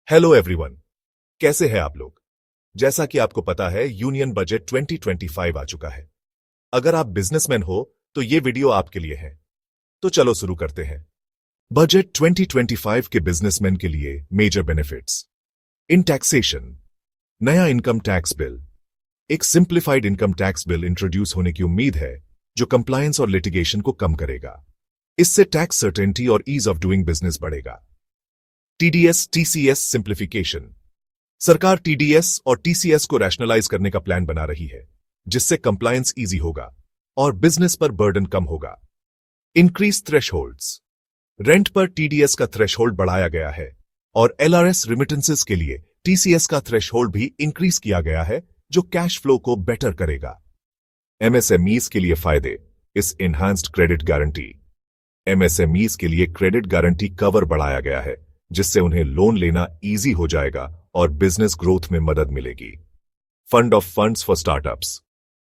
Hello everyone, कैसे हैं आप लोग। जैसा कि आपको पता है यूनियन बजट 2025 आ चुका है। अगर आप बिजनेसमैन हो तो ये वीडियो आपके लिए है। तो चलो शुरू करते हैं। बजट 2025 के बिजनेसमैन के लिए मेजर बेनिफिट्स इन टैक्सेशन। नया इनकम टैक्स बिल। एक simplified income tax bill introduce होने की उम्मीद है जो कंप्लायंस और लिटिगेशन को कम करेगा। इससे टैक्स सर्टेनिटी और ईज ऑफ डूइंग बिजनेस बढ़ेगा। TDS TCS simplification. सरकार टीडीएस और टीसीएस को रैशनलाइज करने का प्लान बना रही है जिससे कंप्लायंस इजी होगा और बिजनेस पर बर्डन कम होगा। इंक्रीज थ्रेशहोल्ड्स। रेंट पर टीडीएस का थ्रेशहोल्ड बढ़ाया गया है और एलआरएस रिमिटेंसेस के लिए टीसीएस का थ्रेशहोल्ड भी इंक्रीज किया गया है जो कैश फ्लो को बेटर करेगा। एमएसएमईज के लिए फायदे इस इनहांस्ड क्रेडिट गारंटी। एमएसएमईज के लिए क्रेडिट गारंटी कवर बढ़ाया गया है जिससे उन्हें लोन लेना इजी हो जाएगा और बिजनेस ग्रोथ में मदद मिलेगी। Fund of funds for startups.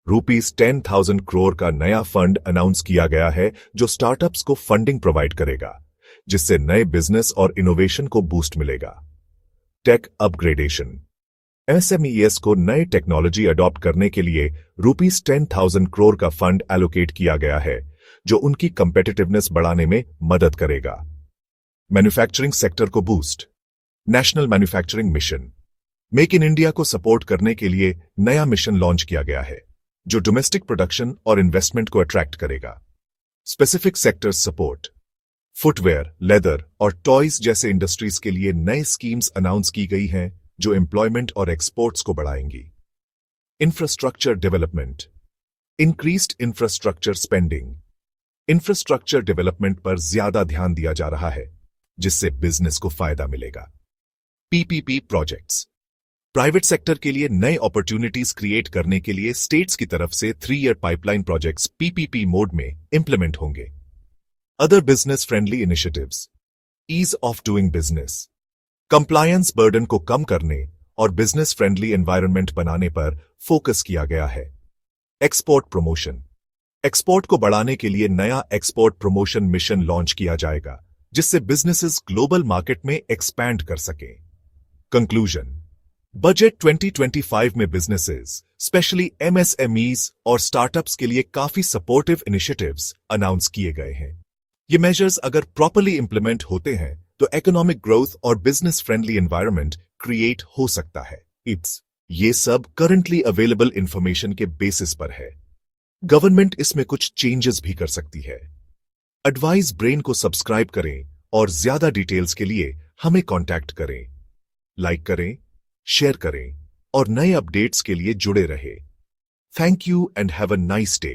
₹10,000 crore का नया फंड अनाउंस किया गया है जो स्टार्टअप्स को फंडिंग प्रोवाइड करेगा जिससे नए बिजनेस और इनोवेशन को बूस्ट मिलेगा। Take upgradation. एमएसएमईएस को नए टेक्नोलॉजी अडॉप्ट करने के लिए ₹10,000 करोड़ का फंड एलोकेट किया गया है जो उनकी कंपेटिटिवनेस बढ़ाने में मदद करेगा। मैन्युफैक्चरिंग सेक्टर को boost. National manufacturing mission. Make in India को सपोर्ट करने के लिए नया मिशन लॉन्च किया गया है जो डोमेस्टिक प्रोडक्शन और इन्वेस्टमेंट को अट्रैक्ट करेगा। Specific sector support. Footwear, leather और टॉयज जैसे इंडस्ट्रीज के लिए नए स्कीम्स अनाउंस की गई हैं जो एम्प्लॉयमेंट और एक्सपोर्ट्स को बढ़ाएंगी। Infrastructure development. Increased infrastructure spending. Infrastructure development पर ज्यादा ध्यान दिया जा रहा है जिससे बिजनेस को फायदा मिलेगा। PPP projects. प्राइवेट सेक्टर के लिए नए अपॉर्चुनिटीज क्रिएट करने के लिए स्टेट्स की तरफ से 3 year pipeline projects PPP mode में इंप्लीमेंट होंगे। Other business friendly initiatives. Ease of doing business. Compliance burden को कम करने और बिजनेस फ्रेंडली एनवायरनमेंट बनाने पर फोकस किया गया है। Export promotion. एक्सपोर्ट को बढ़ाने के लिए नया एक्सपोर्ट प्रमोशन मिशन लॉन्च किया जाएगा जिससे बिजनेसेस ग्लोबल मार्केट में एक्सपैंड कर सकें। कंक्लूजन। बजट 2025 में बिजनेसेस, स्पेशली एमएसएमईज और स्टार्टअप्स के लिए काफी सपोर्टिव इनिशिएटिव्स अनाउंस किए गए हैं। ये मेजर्स अगर प्रॉपर्ली इंप्लीमेंट होते हैं तो इकोनॉमिक ग्रोथ और बिजनेस फ्रेंडली एनवायरनमेंट क्रिएट हो सकता है। ये सब करंटली अवेलेबल इंफॉर्मेशन के बेसिस पर है। गवर्नमेंट इसमें कुछ चेंजेस भी कर सकती है। एडवाइस ब्रेन को सब्सक्राइब करें और ज्यादा डिटेल्स के लिए हमें कांटेक्ट करें। लाइक करें, शेयर करें और नए अपडेट्स के लिए जुड़े रहें। Thank you and have a nice day.